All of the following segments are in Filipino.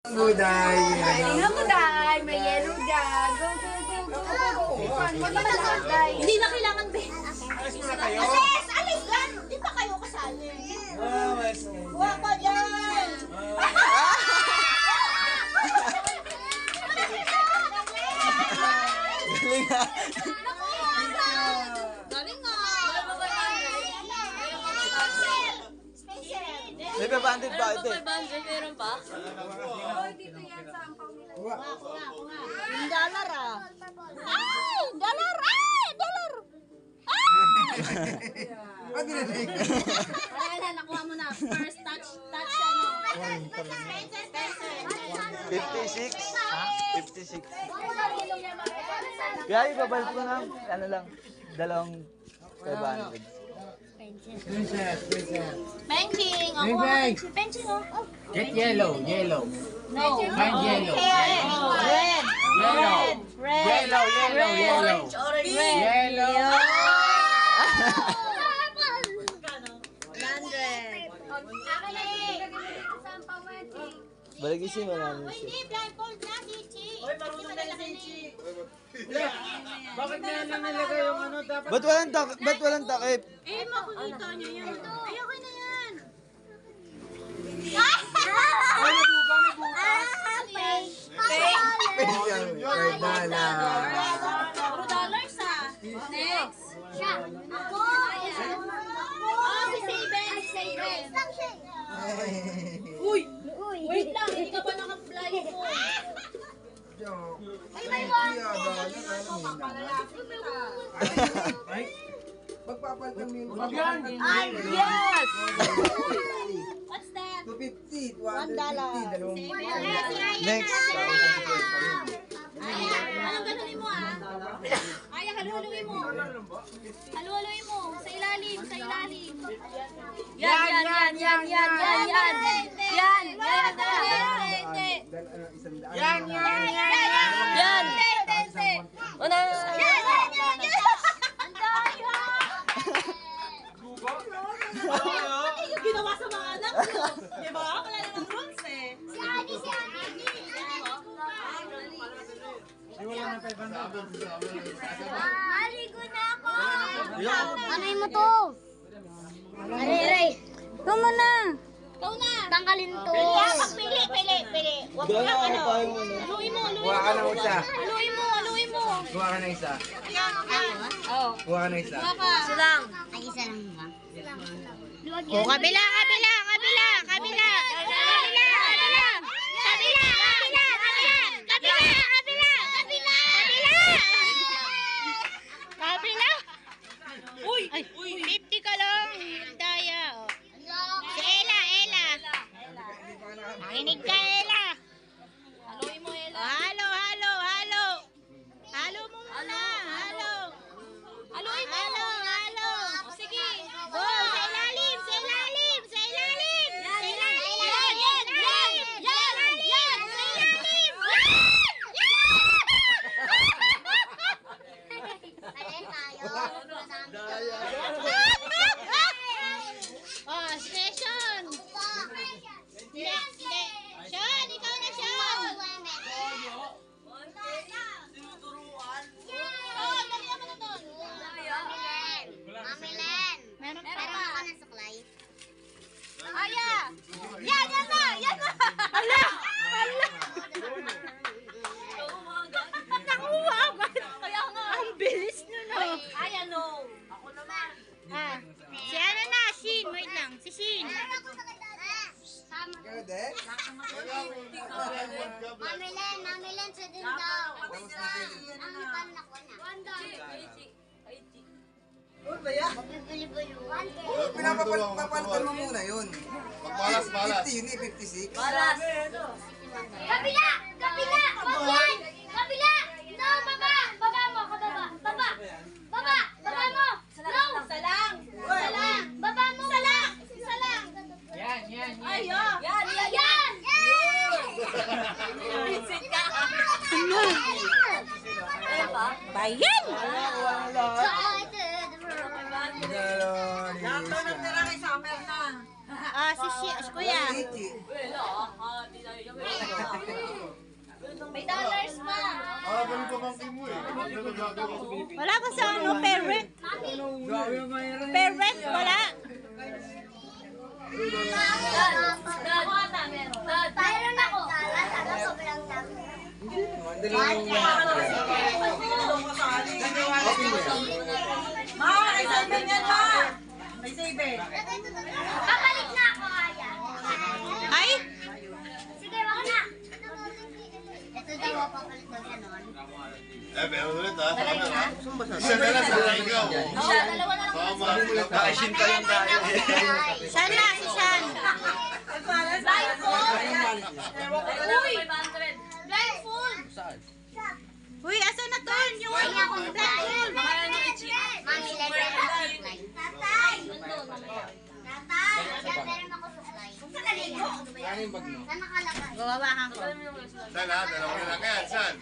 Buday. Tingnan mo, Day. May yellow dyan. Go, go, go, go, go. Hindi na kailangan, be. Alis muna kayo. Alis lang. Di ba kayo kasali? Mas. Huwag ka dyan. Galing ha. Galing nga. May 500 ba ito? Meron pa? Yung dollar ah. Ay! Dollar! Ay! Dollar! Ba't binalik? Wala na, nakuha mo na. First touch, ano. 56? 56. Kaya ibabalik ko na. Ano lang? Dalawang 500. Princess. Benching! Ako Beng, si Benching, oh. Get yellow. No. Find yellow. Red. Red. Yellow. Orange. Yellow. Balik isi mo namin siya. Hindi, blindfold na si Chi. Uy, marunong na si Chi. Bakit na lang nilagay yung ano? Dapat Ba't walang takip? Eh, makikita niyo yan. Ay, okay na yan. may bukas. Puro dollars, ah. Next. Ako. Oh, si Saben. Uy! Wait lang, hindi ka pa naka-blind mo. Ay, may Ay, magpapalitan mo yun. Ay, yes! What's that? 250, Next. Ay, anong ganunin mo, ah? Ay, haluhaluin mo. Haluhaluin mo. Sa ilalim, sa ilalim. Yan. Una. Ang daya. Yung ginawa sa mga anak ko. Di ba? Wala namang rules eh. Si Ani. Maligo na ako. Ano mo to? Aray. Ito mo na. Ikaw na. Tanggalin to. Pili. Huwag mo Gano'n lang ako ano. pa yung ano. Haluin mo. Kuha ka ng isa. Haluin mo. Kuha ka ng isa. Oh. Kuha ka ng isa. Kuha ka. Ay, isa lang ba? Oh, kabila. Uy, 50 ka lang. Daya. Si Ella. Makinig ka, Ella. Haluin mo, Ella. Halo. Halo mo muna. Haluin mo. Halo. O, sige. Go. Sa ilalim. Yan. Sa ilalim. Oh, session. Hindi. Sean, ikaw na, Sean. Oh, dali naman na doon. Mami Len. Meron pa. Meron ako ng suklay. Aya. Yan na. Hala. Nakuha agad. Kaya nga. Ang bilis nun, oh. Ay, ano. Ako naman. Si ano na, Shin. Wait lang. Si Shin. Ikaw, de? Mami Len, sa din daw. Ang ikan na ko na. Bibili ba yun? Pinapapalitan mo muna yun. Balas. 50 yun eh, 56. Kabila! Huwag yan! Kabila! No, baba! Baba mo! Baba mo! No! Salang. Baba mo! Salang. Yan. Ay, oh. Yan. Visit ka. Bayan. Galon. Si Kuya. 80. Wala ka sa ano, parent? Parent, wala? Mayroon ako. Sobrang dami. Babalik na ako, Aya. Ay? Sige, wag na. Ito daw ang papalit daw ganon. Meron ulit ha. Isa na lang sa ikaw. Dalawa na lang. Nakashin ka lang tayo. Saan na? Si Shan? Blindfold! Uy, asan na to? Yung blindfold. Mami, lagyan ako supply. Tatay! Tatay! Yan, meron ako supply. Saan naligo? Saan nakalagay? Gawawahan ko. Saan ha? Dalawa na lang yan. Saan?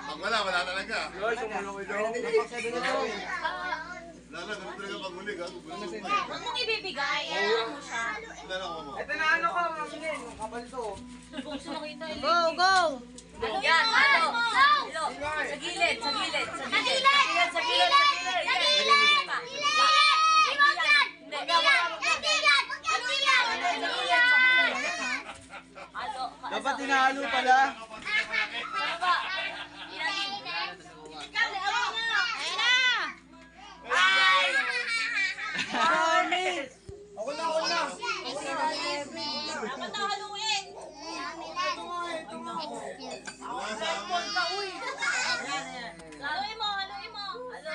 Pag wala, wala talaga. Wala na, ganun talaga pag huli ka. Huwag mong ibibigay. Ayan mo siya. Dalawa mo. Ito na ano ka, maminin. Kapal to. Gusto mo kita. Go, go! Yan, ano? Go! Sa gilid, sa gilid. Sa Sa gilid! Sa gilid! Sa gilid! Iwag yan! Huwag yan! Hindi yan! Huwag yan! Hindi yan! Dapat tinalo pala. Ayan na! Ako na. Dapat nakaluin. Haluin mo, haluin mo. Halo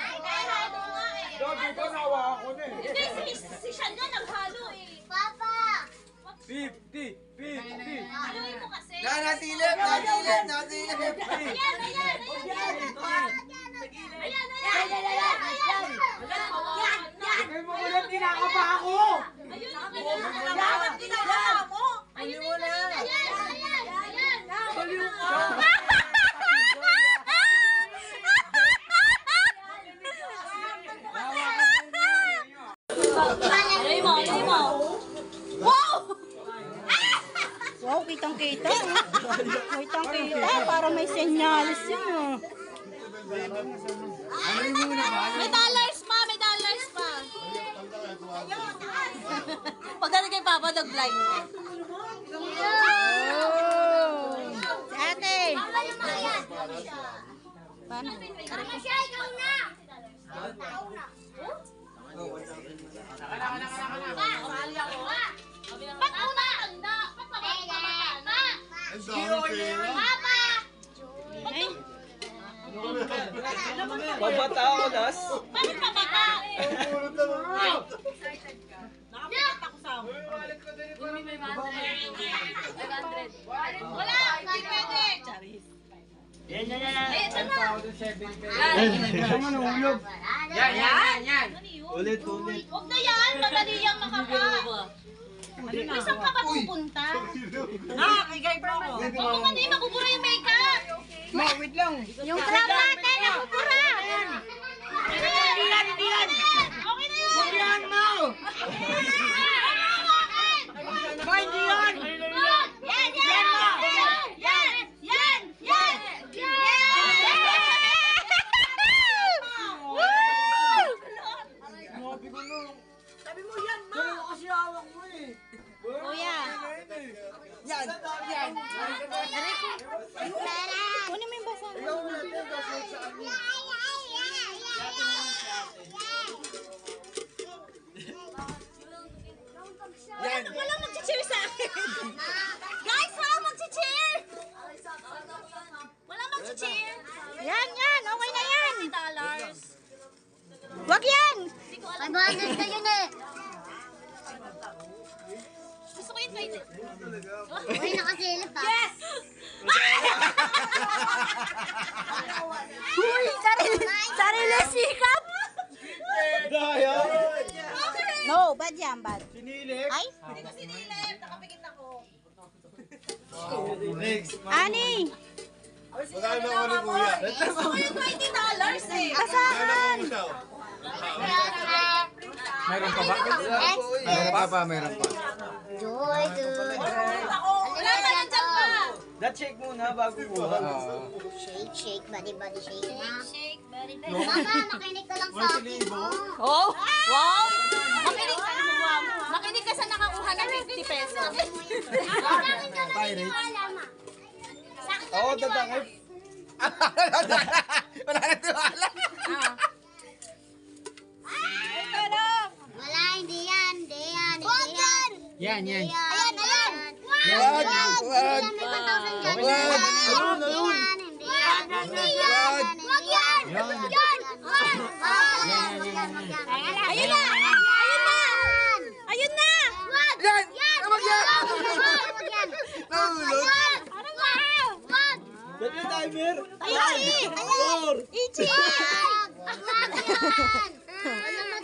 nga eh. Dito nawa ako na eh. Hindi, si Sean nga naghalo eh. Papa! 50. Haluin mo kasi. Natilip. Ayan, ayan. May mga ulit tinakapa ako. Dapat ginagawa mo. Ayun mo na. Haluin mo, haluin mo. Wow, kitang-kita. Kitang-kita. Para may senyalis yun. May dollars pa, may dollars pa. Pagkano kay Papa nag-blind? Oh! Si ate. Paano? Mama siya, ikaw na! Ba't una tanda? Ba't pamatanda? Ang dami pera. Papa! Babata ako, Das. Bakit pamata? Pulot na mga. Wala, hindi pwede. Eh, ito na. Yan. Ulit. Huwag na yan, madali yung makapa. May saan ka ba pupunta? Huwag mo hindi mabubura yung makeup. Wait lang. Yung crown natin, napupura. Hindi yan. Okay na yan. Huwag yan mo. Ba, hindi yan. Sabi mo yan, ma. Dalawa kasi hawak mo eh. Kuya. Yan. Kunin mo yung basa. Ikaw ulit yan, kasi sa amin. Yan. Walang mag-cheer sa akin. Guys, walang mag-cheer. Walang mag-cheer. Yan. Okay na yan. $20. Wag yan. 500 na yun eh! Gusto ko yung 20. Uy, nakasilip ha? Yes! Uy, sarili sikap. Daya. No, bad yan, bad. Sinilip. Ay, Hindi ko sinilip. Nakapikit ako. Next. Ani. Magkano na ako ni Kuya? Gusto ko yung $20 eh. Basahan. Meron pa ba? Meron pa. Joy, Wala pa nandiyan pa. That shake muna bago kuha. Shake, shake, body, body, shake. Shake, body, body. Mama, makinig ka lang sa akin. Oh, wow! Makinig ka sa nakakuha ng 50 pesos. Oo, tatangay. Wala na tiwala. Wala, hindi yan, hindi yan, hindi yan. Yan, yan. Ayan, ayan. Wag, wag. May 1,000 dyan. Wag. Hindi yan, hindi yan, hindi yan. Wag yan, wag yan. Wag, wag yan, wag yan, wag yan. Ayun na! Ayun na! Ayun na! Wag! Yan! Yan! Wag yan! Wag yan! Nahulog. Wag! Wag! Wag! Ba't yung timer? Ichi! Four. Ichi! Wag! Wag yan!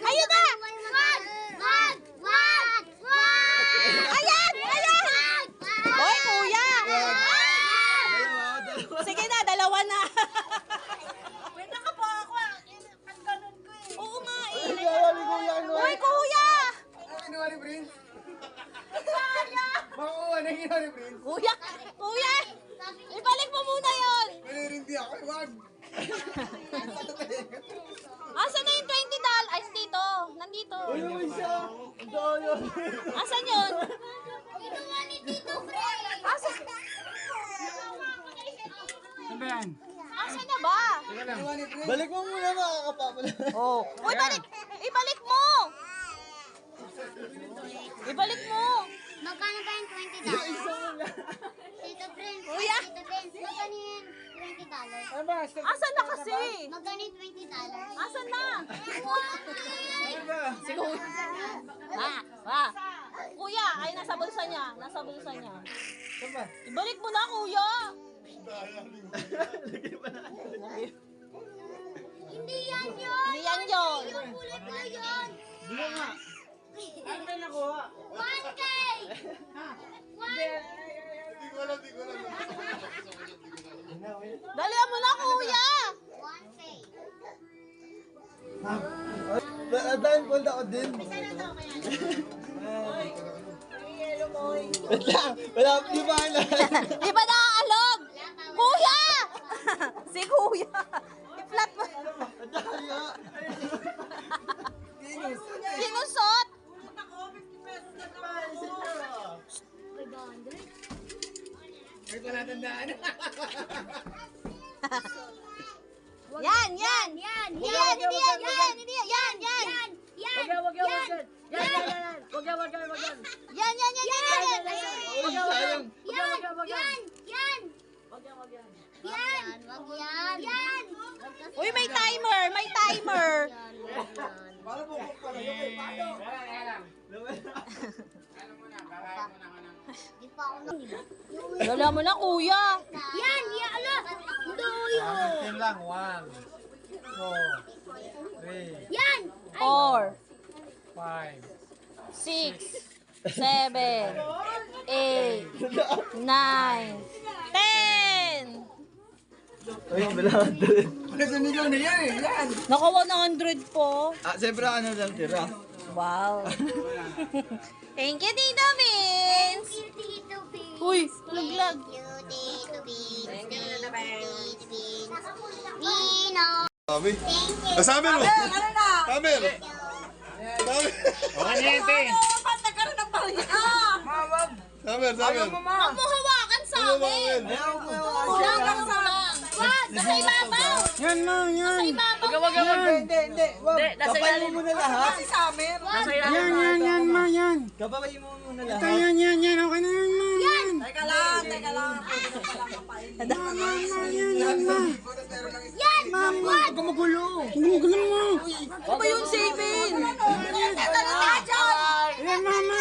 Ayun na! Wag! Wag! Wag! Wag! Ayan! Ayan! Hoy, kuya! Dalawa. Sige na, dalawa na. Pwede ka pa ako. Ang ganun ko eh. Oo nga eh. Ay, kaya ni Kuya ano? Hoy, kuya! Ginawa ni Prince? Makuha na ginawa ni Prince. Kuya! Kuya! Ibalik mo muna yon. Malirindi ako, wag. Asan na yung $20? Ay, dito. Nandito. Uy, uy, siya. Ang daya. Asan yun? Ginawa ni Tito Fred! Asan? Ano ba yan? Asan na ba? Balik mo muna, makakapapala. Oh. Uy, balik! Ibalik mo! Ibalik mo! Magkano ba yung $20? Tito Fred, Kuya? Tito Fred, magkano yung $20? Ano ba? Asan na kasi? Magkano yung $20? Asan na? Ano ba? Kuya, ay nasa bulsa niya. Nasa bulsa niya. Ano ba? Ibalik mo na, kuya. Hindi yan yun! Hindi yan yun. Yung kulay ko yun! Di ba nga? Ano ba nakuha? 1K! Hindi ko alam, hindi ko alam. Dalihan mo na, kuya. 1K! Dahil punta ko din. Wait lang, wala, di ba ang lahat? Di ba nakaalog? Kuya! Si kuya. I-flat mo. Sinusot. Hindi ko natandaan. Yan, yan. Yan, hindi yan, hindi yan, hindi yan. Yan, yan. Yan! Wag yan. Yan. Wag yan. Yan, yan, yan, yan. Uy, sayang. Yan! Yan! Yan! Wag yan! Yan! Uy, may timer, may timer. Paano mo kung pala yun? Paano? Di pa ako nang Dalihan mo na, kuya. Yan! Yan! Ala! Doyo! Yan lang. 1, 2, 3, Yan! 4, 5. 6, 7, 8, 9, 10. Uy, wala. Nasa nilaw na yan eh. Yan. Naka 100 po. Ah, siyempre ano lang tira. Wow. Thank you, Tito Vince. Tito Beans! Uy, laglag. Tito Beans! Tito Beans! Nino! Sabi? Thank you! Sabi mo! Ano na? Sabi! Sabi! Okay na yan, te. Ba't nagkaroon ng barya? Sabi! Sabi! Huwag mo hawakan sa amin. Ayaw ko yung Kulang lang sa lang. Wag, nasa ibabaw. Yan lang, yan. Nasa ibabaw. Hindi. Wag. Kapayin mo muna lahat. Yan, ma, yan. Kapayin mo muna Ito, lahat. yan. Okay na yan, ma, yan. Teka lang. Yan, ma. Yan! Huwag ka magulo. Gumugulo mo. Ano ba yung saving? Yan, mama.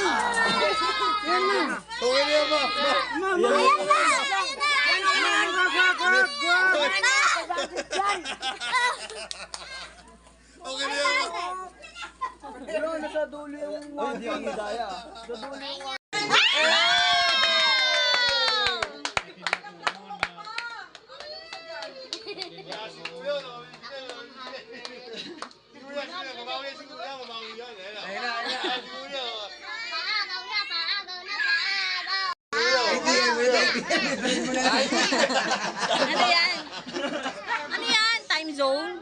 Yan, ma. Okay na yan, ma! Mama. Ayan na! Ayan na! Okay na yan, ma! Pero nasa dulo yung... Ay, hindi ang hidaya. Sa dulo yung... Paagaw na! Paagaw! Ano yan? Ano yan? Time zone?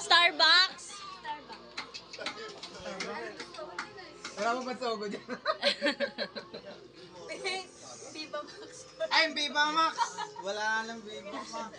Starbucks? Wala mo ba sogo dyan? Ay, Viva Max! Wala lang Viva Max.